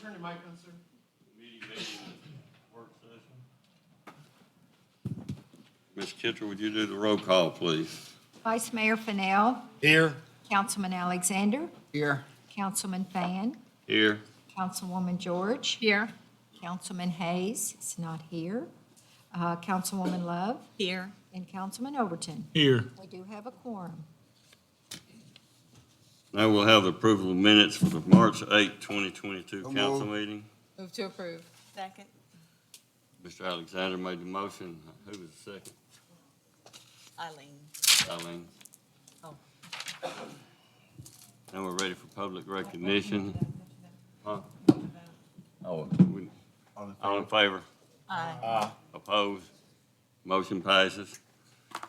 turn your mic on, sir? Meeting, work session. Ms. Kitcher, would you do the roll call, please? Vice Mayor Fennell, Here. Councilman Alexander, Here. Councilman Fan, Here. Councilwoman George. Here. Councilman Hayes is not here. Councilwoman Love. Here. And Councilman Overton. Here. We do have a quorum. Now we'll have the approval of minutes for the March 8, 2022 So council moved. meeting. Move to approve. Second. Mr. Alexander made the motion. Who was the second? Eileen. Eileen. Oh. Now we're ready for public recognition. Huh? Oh, all in favor? Aye. Opposed? Motion passes.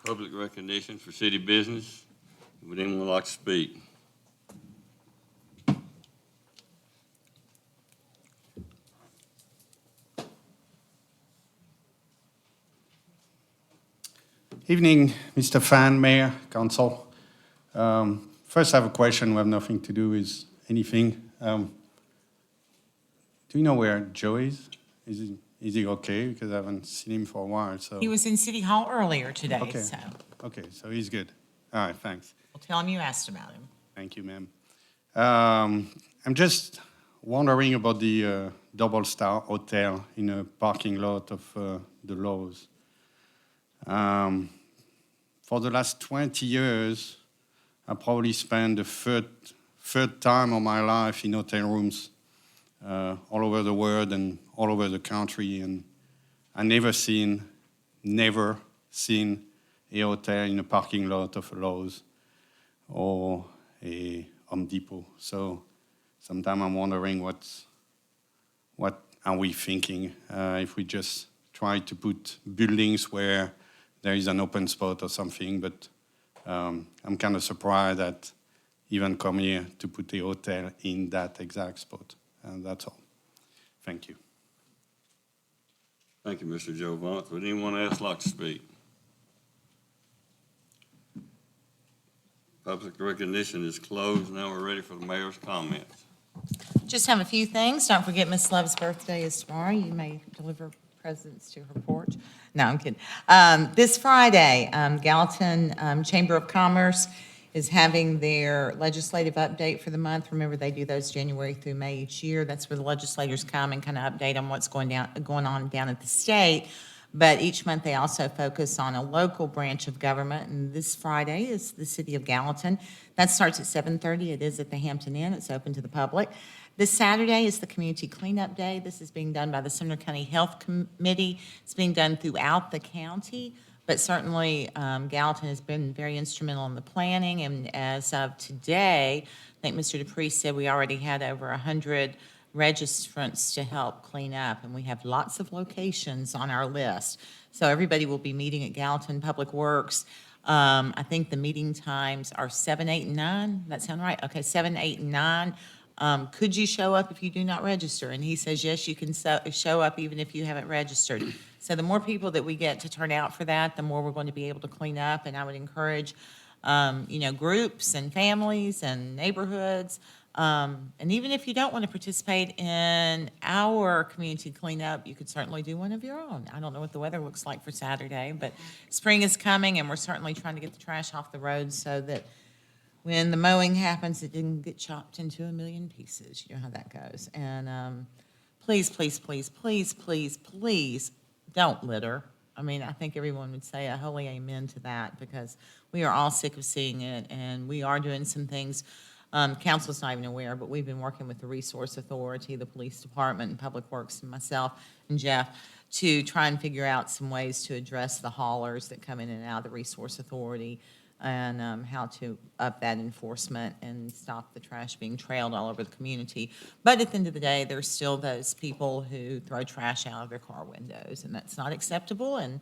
Public recognition for city business. Would anyone like to speak? Evening, Mr. Fan, Mayor, Council. First, I have a question. We have nothing to do with anything. Do you know where Joe is? Is he okay? Because I haven't seen him for a while. So He was in City Hall earlier today, Okay. so okay, so he's good. All right, thanks. we'll tell him you asked about him. Thank you, ma'am. I'm just wondering about the double-star hotel in a parking lot of the Lowe's. For the last 20 years, I probably spent the third time of my life in hotel rooms all over the world and all over the country, and I never seen a hotel in a parking lot of a Lowe's or a Home Depot. So sometimes I'm wondering what are we thinking if we just try to put buildings where there is an open spot or something, but I'm kind of surprised that even come here to put a hotel in that exact spot. And that's all. Thank you. Thank you, Mr. Joe Vaughn. Would anyone else like to speak? Public recognition is closed. Now we're ready for the mayor's comments. Just have a few things. Don't forget Miss Love's birthday is tomorrow. You may deliver presents to her porch. No, I'm kidding. This Friday, Gallatin Chamber of Commerce is having their legislative update for the month. Remember, they do those January through May each year. That's where the legislators come and kind of update on what's going on down at the state. But each month, they also focus on a local branch of government, and this Friday is the city of Gallatin. That starts at 7:30. It is at the Hampton Inn. It's open to the public. This Saturday is the Community Cleanup Day. This is being done by the Sumner County Health Committee. It's being done throughout the county, but certainly Gallatin has been very instrumental in the planning, and as of today, I think Mr. Dupree said we already had over 100 registrants to help clean up, and we have lots of locations on our list. So everybody will be meeting at Gallatin Public Works. I think the meeting times are 7, 8, and 9. That sound right? Okay, 7, 8, and 9. Could you show up if you do not register? And he says, yes, you can show up even if you haven't registered. So the more people that we get to turn out for that, the more we're going to be able to clean up. And I would encourage, groups and families and neighborhoods. And even if you don't want to participate in our community cleanup, you could certainly do one of your own. I don't know what the weather looks like for Saturday, but spring is coming, and we're certainly trying to get the trash off the road so that when the mowing happens, it didn't get chopped into a million pieces. You know how that goes. And please, please, please, please, please, please don't litter. I mean, I think everyone would say a holy amen to that, because we are all sick of seeing it, and we are doing some things. Council's not even aware, but we've been working with the Resource Authority, the Police Department, and Public Works, and myself and Jeff, to try and figure out some ways to address the haulers that come in and out of the Resource Authority, and how to up that enforcement and stop the trash being trailed all over the community. But at the end of the day, there's still those people who throw trash out of their car windows, and that's not acceptable, and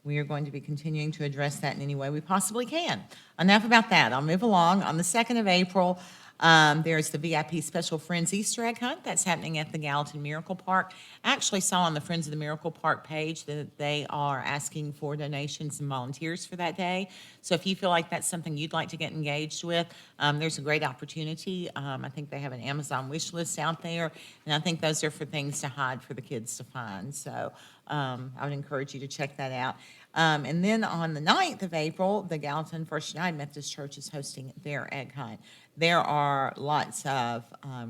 we are going to be continuing to address that in any way we possibly can. Enough about that. I'll move along. On the 2nd of April, There's the VIP Special Friends Easter egg hunt that's happening at the Gallatin Miracle Park. I actually saw on the Friends of the Miracle Park page that they are asking for donations and volunteers for that day. So if you feel like that's something you'd like to get engaged with, there's a great opportunity. I think they have an Amazon wish list out there, and I think those are for things to hide for the kids to find. So I would encourage you to check that out. And then on the 9th of April, the Gallatin First United Methodist Church is hosting their egg hunt. There are lots of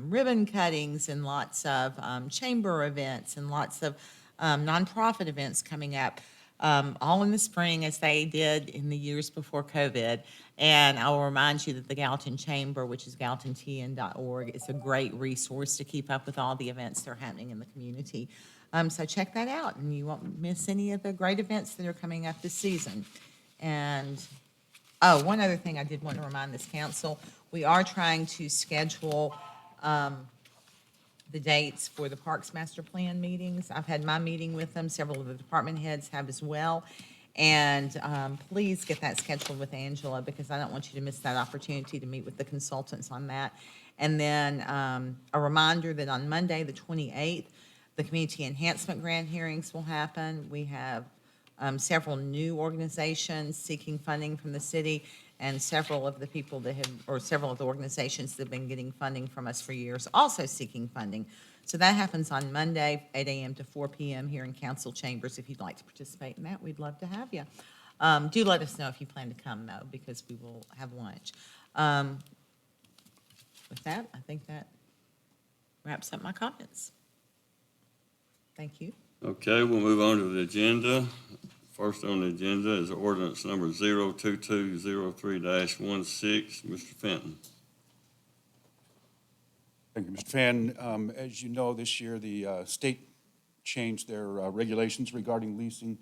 ribbon cuttings and lots of chamber events and lots of nonprofit events coming up, all in the spring as they did in the years before COVID. And I will remind you that the Gallatin Chamber, which is gallatintn.org, is a great resource to keep up with all the events that are happening in the community. So check that out, and you won't miss any of the great events that are coming up this season. And, oh, one other thing I did want to remind this council, we are trying to schedule the dates for the Parks Master Plan meetings. I've had my meeting with them, several of the department heads have as well. And please get that scheduled with Angela, because I don't want you to miss that opportunity to meet with the consultants on that. And then a reminder that on Monday, the 28th, the Community Enhancement Grant hearings will happen. We have several new organizations seeking funding from the city, and several of the people that have, or several of the organizations that have been getting funding from us for years, also seeking funding. So that happens on Monday, 8 a.m. to 4 p.m. here in council chambers. If you'd like to participate in that, we'd love to have you. Do let us know if you plan to come, though, because we will have lunch. With that, I think that wraps up my comments. Thank you. Okay, we'll move on to the agenda. First on the agenda is ordinance number 02203-16. Mr. Fenton. Thank you, Mr. Fan. As you know, this year, the state changed their regulations regarding leasing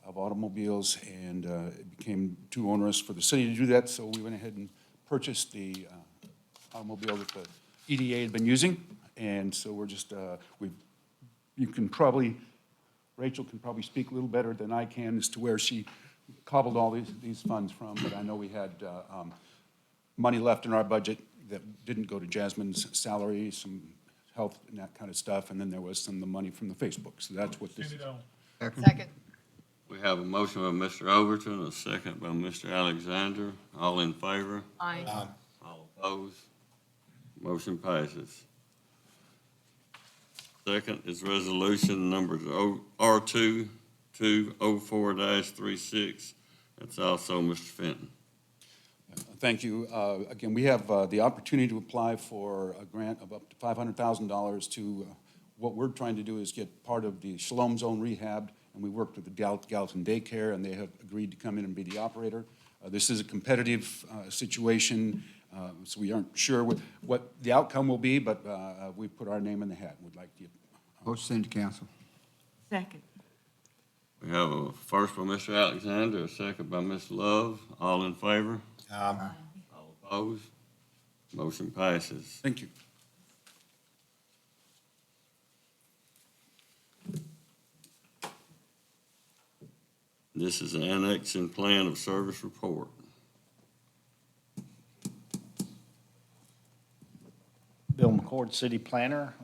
of automobiles, and it became too onerous for the city to do that, so we went ahead and purchased the automobile that the EDA had been using. And so we're just, you can probably, Rachel can probably speak a little better than I can as to where she cobbled all these funds from, but I know we had money left in our budget that didn't go to Jasmine's salary, some health and that kind of stuff, and then there was some of the money from the Facebook, so that's what this is. Second. We have a motion by Mr. Overton, a second by Mr. Alexander. All in favor? Aye. All opposed? Motion passes. Second is resolution number R2204-36. That's also Mr. Fenton. Thank you. Again, we have the opportunity to apply for a grant of up to $500,000 to, what we're trying to do is get part of the Shalom Zone rehabbed, and we worked with the Gallatin Daycare, and they have agreed to come in and be the operator. This is a competitive situation, so we aren't sure what the outcome will be, but we put our name in the hat. We'd like to. Motion send to council. Second. We have a first by Mr. Alexander, a second by Ms. Love. All in favor? All opposed? Motion passes. Thank you. This is an annex and plan of service report. Bill McCord, City Planner,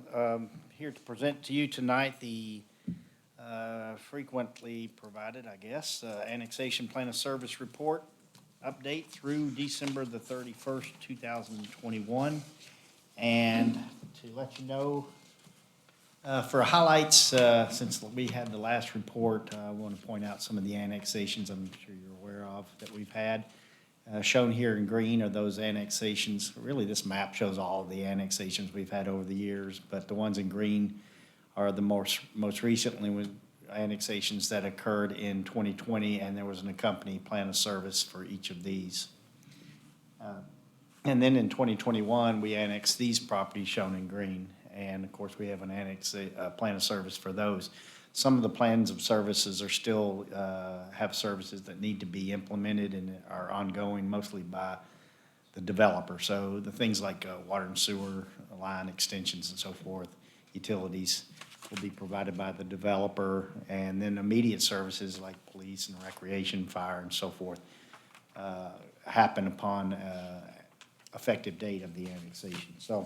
here to present to you tonight the frequently provided, I guess, annexation plan of service report update through December the 31st, 2021. And to let you know, for highlights, since we had the last report, I want to point out some of the annexations I'm sure you're aware of that we've had. Shown here in green are those annexations. Really, this map shows all of the annexations we've had over the years, but the ones in green are the most recently with annexations that occurred in 2020, and there was an accompanying plan of service for each of these. And then in 2021, we annexed these properties shown in green, and of course, we have an plan of service for those. Some of the plans of services are still have services that need to be implemented and are ongoing mostly by the developer. So the things like water and sewer line extensions and so forth, utilities will be provided by the developer, and then immediate services like police and recreation, fire and so forth happen upon effective date of the annexation. So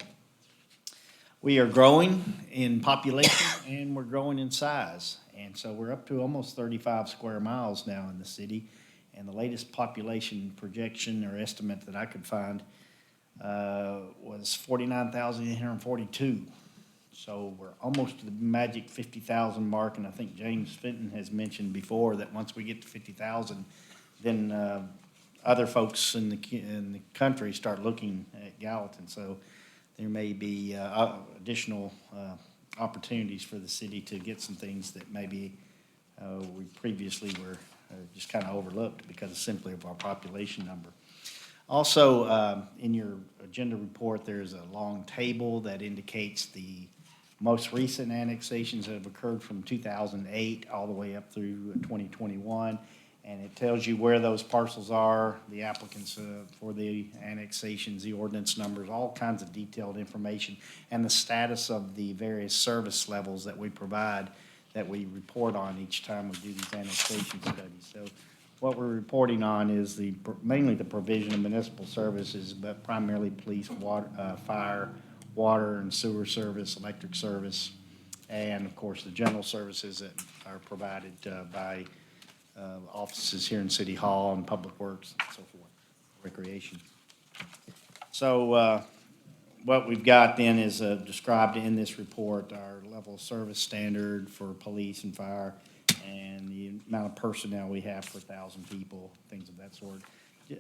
we are growing in population and we're growing in size. And so we're up to almost 35 square miles now in the city. And the latest population projection or estimate that I could find was 49,842. So we're almost to the magic 50,000 mark, and I think James Fenton has mentioned before that once we get to 50,000, then other folks in the country start looking at Gallatin. So there may be additional opportunities for the city to get some things that maybe we previously were just kind of overlooked because of simply of our population number. Also, in your agenda report, there's a long table that indicates the most recent annexations that have occurred from 2008 all the way up through 2021. And it tells you where those parcels are, the applicants for the annexations, the ordinance numbers, all kinds of detailed information, and the status of the various service levels that we provide, that we report on each time we do these annexation studies. So what we're reporting on is mainly the provision of municipal services, but primarily police, water, fire, water and sewer service, electric service, and of course the general services that are provided by offices here in City Hall and Public Works and so forth, recreation. So what we've got then is described in this report, our level of service standard for police and fire, and the amount of personnel we have per 1,000 people, things of that sort.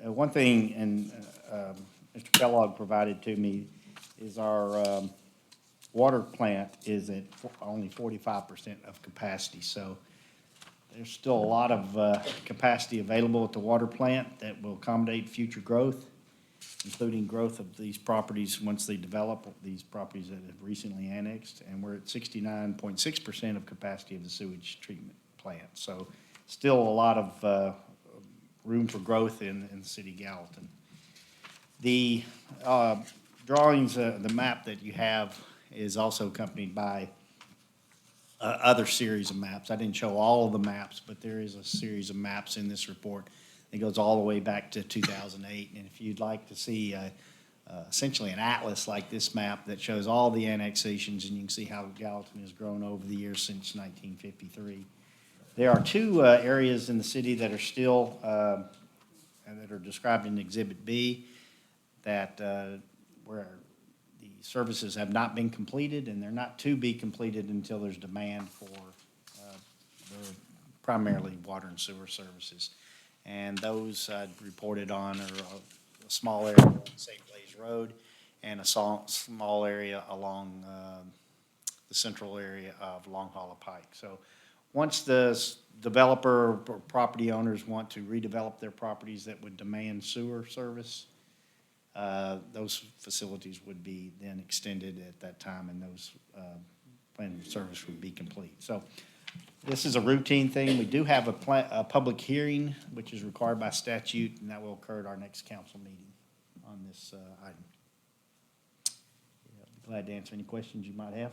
One thing, and Mr. Kellogg provided to me, is our water plant is at only 45% of capacity. So there's still a lot of capacity available at the water plant that will accommodate future growth, including growth of these properties once they develop, these properties that have recently annexed. And we're at 69.6% of capacity of the sewage treatment plant. So still a lot of room for growth in the city of Gallatin. The drawings, the map that you have is also accompanied by other series of maps. I didn't show all of the maps, but there is a series of maps in this report that goes all the way back to 2008. And if you'd like to see essentially an atlas like this map that shows all the annexations, and you can see how Gallatin has grown over the years since 1953. There are two areas in the city that are still, and that are described in Exhibit B, that where the services have not been completed, and they're not to be completed until there's demand for primarily water and sewer services. And those reported on are a small area on St. Blaise Road and a small area along the central area of Long Hollow Pike. So once the developer or property owners want to redevelop their properties that would demand sewer service, those facilities would be then extended at that time, and those plan of service would be complete. So this is a routine thing. We do have a public hearing, which is required by statute, and that will occur at our next council meeting on this item. Yeah, I'd be glad to answer any questions you might have.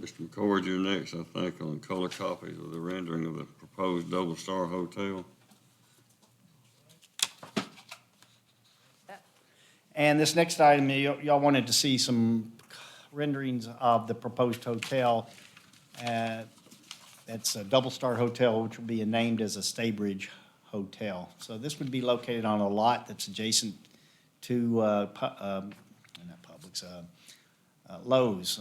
Mr. McCord, you're next, I think, on color copies of the rendering of the proposed double-star hotel. And this next item, y'all wanted to see some renderings of the proposed hotel. That's a double-star hotel, which will be named as a Staybridge Hotel. So this would be located on a lot that's adjacent to, not Publix, Lowe's.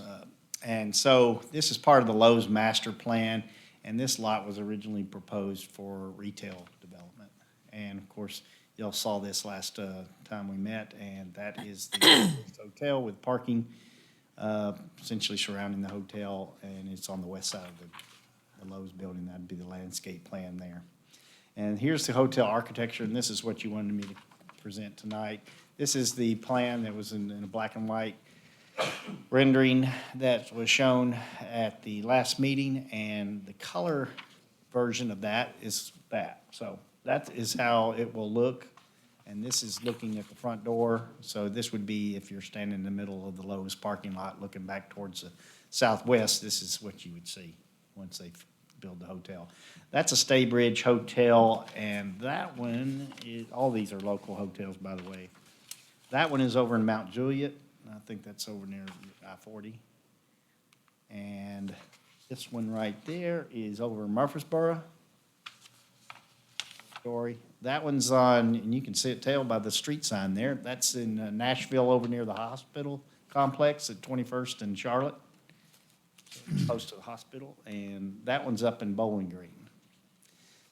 And so this is part of the Lowe's master plan, and this lot was originally proposed for retail development. And of course, y'all saw this last time we met, and that is the hotel with parking essentially surrounding the hotel, and it's on the west side of the Lowe's building. That'd be the landscape plan there. And here's the hotel architecture, and this is what you wanted me to present tonight. This is the plan that was in a black and white rendering that was shown at the last meeting, and the color version of that is that. So that is how it will look, and this is looking at the front door. So this would be if you're standing in the middle of the Lowe's parking lot looking back towards the southwest, this is what you would see once they build the hotel. That's a Staybridge Hotel, and that one is, all these are local hotels, by the way. That one is over in Mount Juliet. I think that's over near I-40. And this one right there is over in Murfreesboro. Story. That one's on, and you can see it tell by the street sign there. That's in Nashville over near the hospital complex at 21st and Charlotte, close to the hospital. And that one's up in Bowling Green.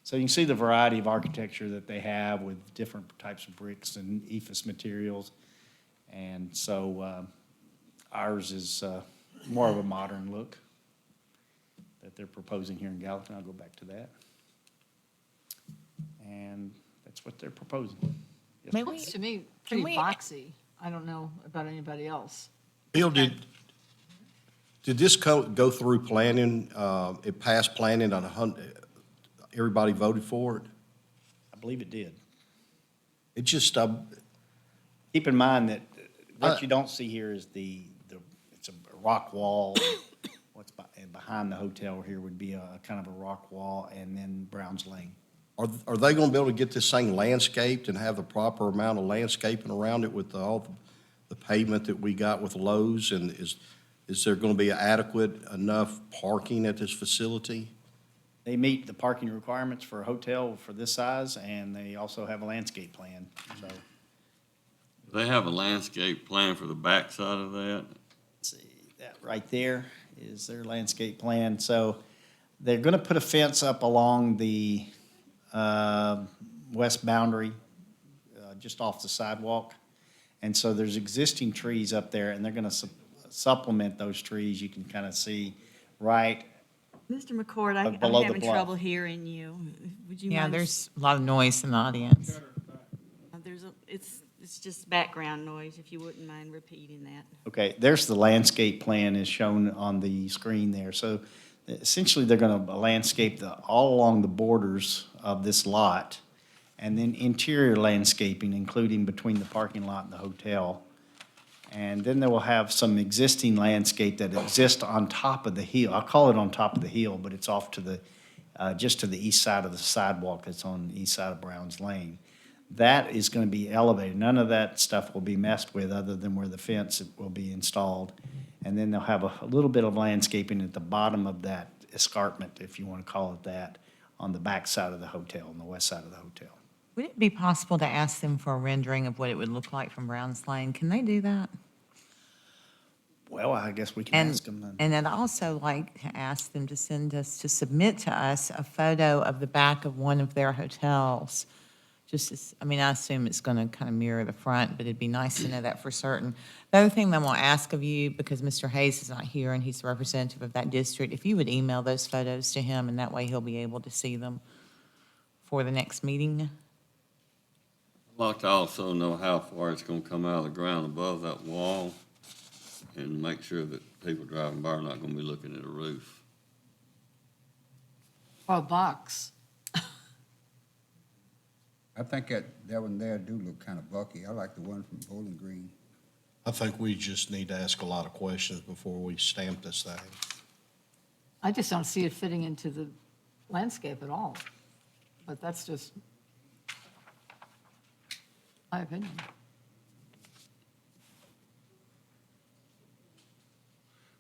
So you can see the variety of architecture that they have with different types of bricks and ephes materials. And so ours is more of a modern look that they're proposing here in Gallatin. I'll go back to that. And that's what they're proposing. Yes, May ma'am. we- Looks to me Can pretty we- boxy. I don't know about anybody else. Bill, did this go through planning, it passed planning on everybody voted for it? I believe it did. It just, Keep in mind that what you don't see here is it's a rock wall. What's behind the hotel here would be a kind of a rock wall, and then Brown's Lane. are they gonna be able to get this thing landscaped and have the proper amount of landscaping around it with all the pavement that we got with Lowe's? And is there gonna be adequate enough parking at this facility? They meet the parking requirements for a hotel for this size, and they also have a landscape plan, so. They have a landscape plan for the backside of that. See, that right there is their landscape plan. So they're gonna put a fence up along the west boundary, just off the sidewalk. And so there's existing trees up there, and they're gonna supplement those trees. You can kind of see right, Mr. McCord, I'm below the having bluff. trouble hearing you. Would you mind? Yeah, there's a lot of noise in the audience. It's just background noise, if you wouldn't mind repeating that. okay, there's the landscape plan is shown on the screen there. So essentially, they're gonna landscape all along the borders of this lot, and then interior landscaping, including between the parking lot and the hotel. And then they will have some existing landscape that exists on top of the hill. I call it on top of the hill, but it's off to the, just to the east side of the sidewalk that's on the east side of Brown's Lane. That is gonna be elevated. None of that stuff will be messed with other than where the fence will be installed. And then they'll have a little bit of landscaping at the bottom of that escarpment, if you wanna call it that, on the back side of the hotel, on the west side of the hotel. Would it be possible to ask them for a rendering of what it would look like from Brown's Lane? Can they do that? Well, I guess we can And, ask them then. and I'd also like to ask them to submit to us a photo of the back of one of their hotels. Just as, I mean, I assume it's going to kind of mirror the front, but it'd be nice to know that for certain. The other thing that I want to ask of you, because Mr. Hayes is not here and he's the representative of that district, if you would email those photos to him, and that way he'll be able to see them for the next meeting. I'd like to also know how far it's gonna come out of the ground above that wall, and make sure that people driving by are not gonna be looking at a roof. Or a box. I think that one there do look kind of bulky. I like the one from Bowling Green. I think we just need to ask a lot of questions before we stamp this thing. I just don't see it fitting into the landscape at all. But that's just my opinion.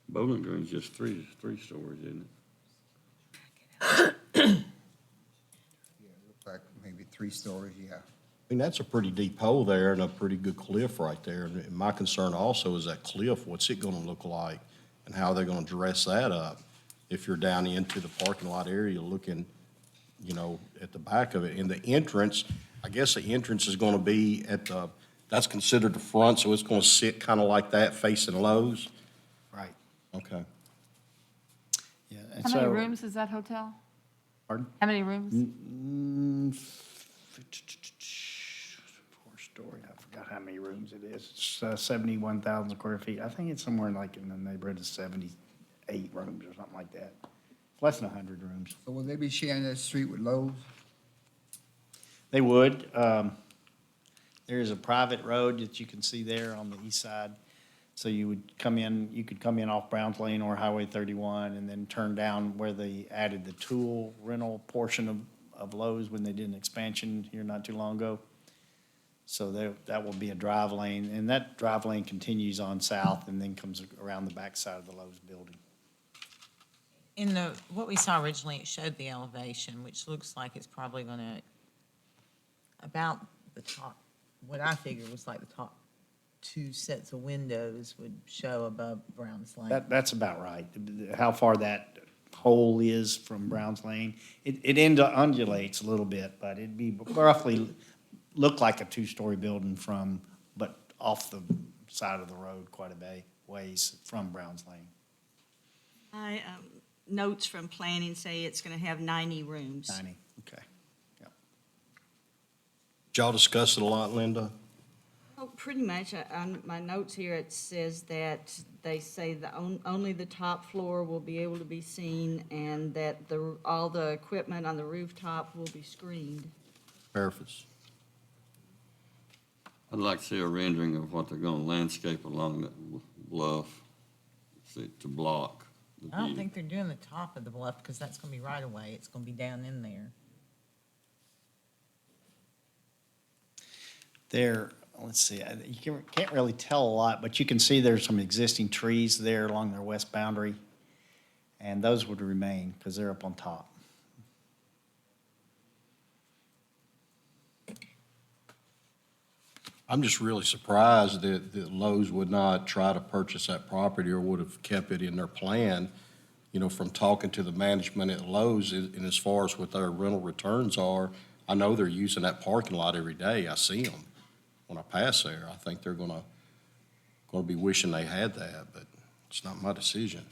Bowling Green's just three stories, isn't it? Yeah, it looks like maybe 3 stories, yeah. I mean, that's a pretty deep hole there and a pretty good cliff right there. And my concern also is that cliff, what's it gonna look like? And how they're gonna dress that up? If you're down into the parking lot area looking, at the back of it. And the entrance, I guess the entrance is gonna be that's considered the front, so it's gonna sit kind of like that facing Lowe's? Right. Okay. Yeah, and How many so- rooms is that hotel? Pardon? How many rooms? 4-story, I forgot how many rooms it is. It's 71,000 square feet. I think it's somewhere like in the neighborhood of 78 rooms or something like that. Less than 100 rooms. So will they be sharing that street with Lowe's? They would. There is a private road that you can see there on the east side. So you would come in, you could come in off Browns Lane or Highway 31 and then turn down where they added the tool rental portion of Lowe's when they did an expansion here not too long ago. So that will be a drive lane, and that drive lane continues on south and then comes around the backside of the Lowe's building. In what we saw originally, it showed the elevation, which looks like it's probably gonna, about the top, what I figured was like the top 2 sets of windows would show above Brown's Lane. That's about right. How far that hole is from Browns Lane, it undulates a little bit, but it'd be roughly, look like a 2-story building but off the side of the road quite a ways from Browns Lane. My notes from planning say it's going to have 90 rooms. 90, okay. Yep. Did y'all discuss it a lot, Linda? Oh, pretty much. On my notes here, it says that they say only the top floor will be able to be seen and that all the equipment on the rooftop will be screened. Perfect. I'd like to see a rendering of what they're gonna landscape along that bluff, to block the I don't view. think they're doing the top of the bluff, because that's gonna be right away. It's gonna be down in there. Let's see, you can't really tell a lot, but you can see there's some existing trees there along their west boundary, and those would remain because they're up on top. I'm just really surprised that Lowe's would not try to purchase that property or would have kept it in their plan, from talking to the management at Lowe's, and as far as what their rental returns are, I know they're using that parking lot every day. I see them when I pass there. I think they're gonna be wishing they had that, but it's not my decision.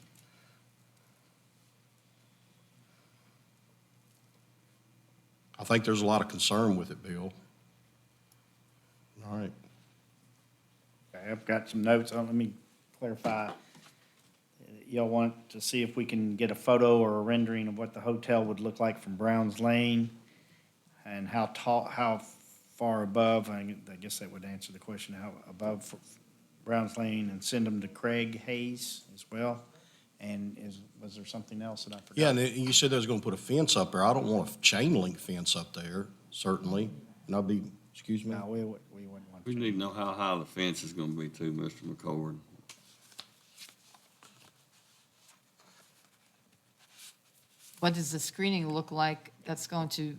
I think there's a lot of concern with it, Bill. All right. Okay, I've got some notes on, let me clarify. Y'all want to see if we can get a photo or a rendering of what the hotel would look like from Browns Lane and how tall, how far above, I guess that would answer the question, how above Browns Lane, and send them to Craig Hayes as well? And was there something else that I forgot? Yeah, and you said they was gonna put a fence up there. I don't want a chain link fence up there, certainly. And I'll be, excuse me? No, we wouldn't want We to. need to know how high the fence is gonna be too, Mr. McCord. What does the screening look like that's going to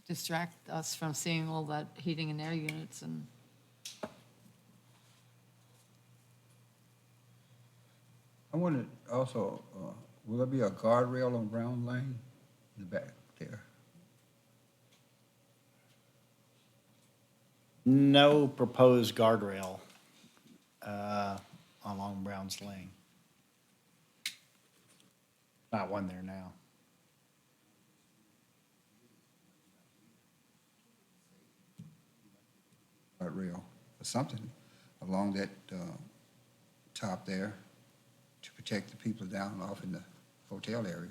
distract us from seeing all that heating and air units and? I wondered also, will there be a guardrail on Brown Lane in the back there? No proposed guardrail along Browns Lane. Not one there now. Guardrail or something along that top there to protect the people down off in the hotel area.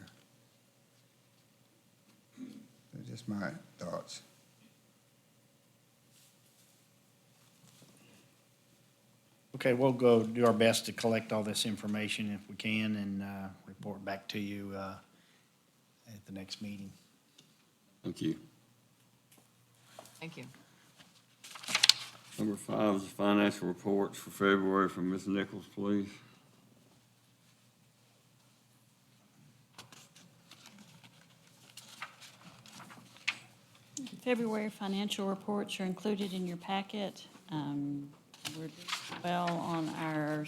That's just my thoughts. Okay, we'll go do our best to collect all this information if we can and report back to you at the next meeting. Thank you. Thank you. Number 5 is the financial reports for February from Ms. Nichols, please. February financial reports are included in your packet. We're doing well on our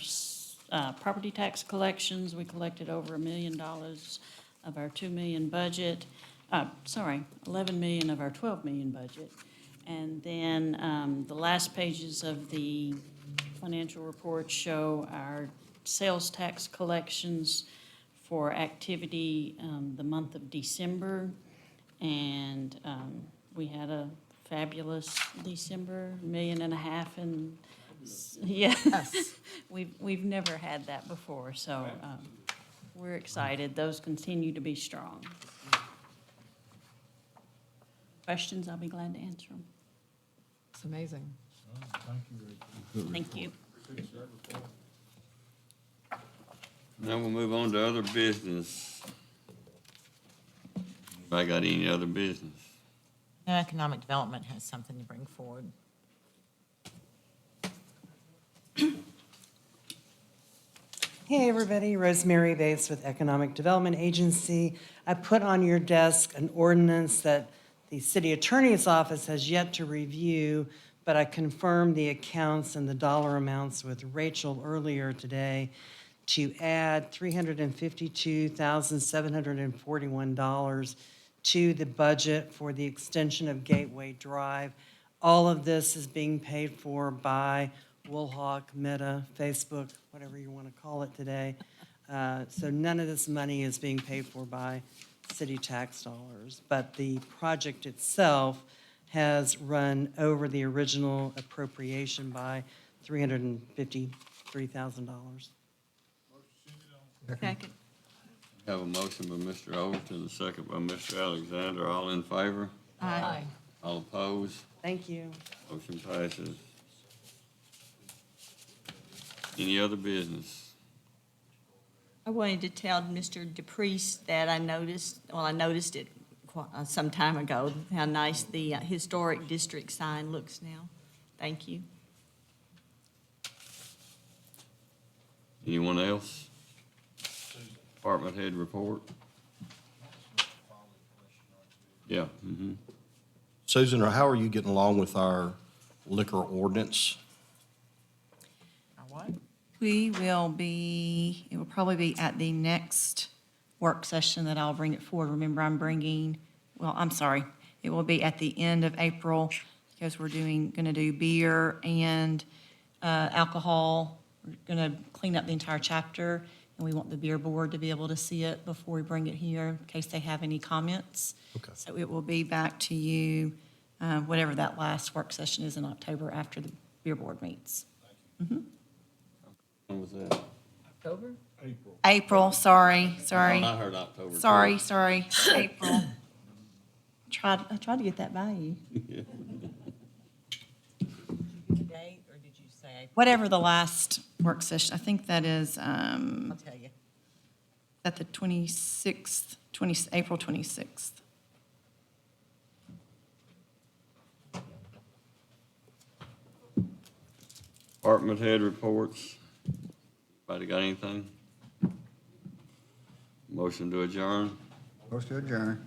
property tax collections. We collected over $1 million of our $2 million budget. 11 million of our 12 million budget. And then the last pages of the financial report show our sales tax collections for activity the month of December. And we had a fabulous December, $1.5 million, and yeah, we've never had that before, so we're excited. Those continue to be strong. Questions, I'll be glad to answer them. It's amazing. Thank you. Now we'll move on to other business. Anybody got any other business? No, Economic Development has something to bring forward. Hey, everybody, Rosemary Bates with Economic Development Agency. I put on your desk an ordinance that the city attorney's office has yet to review, but I confirmed the accounts and the dollar amounts with Rachel earlier today to add $352,741 to the budget for the extension of Gateway Drive. All of this is being paid for by Woolhawk, Meta, Facebook, whatever you want to call it today. So none of this money is being paid for by city tax dollars. But the project itself has run over the original appropriation by $353,000. Second. Have a motion by Mr. Overton, a second by Mr. Alexander. All in favor? Aye. All opposed? Thank you. Motion passes. Any other business? I wanted to tell Mr. DePriest that I noticed it some time ago, how nice the historic district sign looks now. Thank you. Anyone else? Department head report? Yeah. Susan, how are you getting along with our liquor ordinance? What? We will be, it will probably be at the next work session that I'll bring it forward. Remember, I'm sorry, it will be at the end of April because we're gonna do beer and alcohol. We're gonna clean up the entire chapter, and we want the beer board to be able to see it before we bring it here in case they have any comments. Okay. So it will be back to you, whatever that last work session is in October after the beer board meets. When was that? October? April, sorry. I heard October. Sorry, April. I tried to get that by you. Date, or did you say? Whatever the last work session, I think that is, I'll tell you. at the 26th, April 26th. Department head reports. Anybody got anything? Motion to adjourn. Motion to adjourn.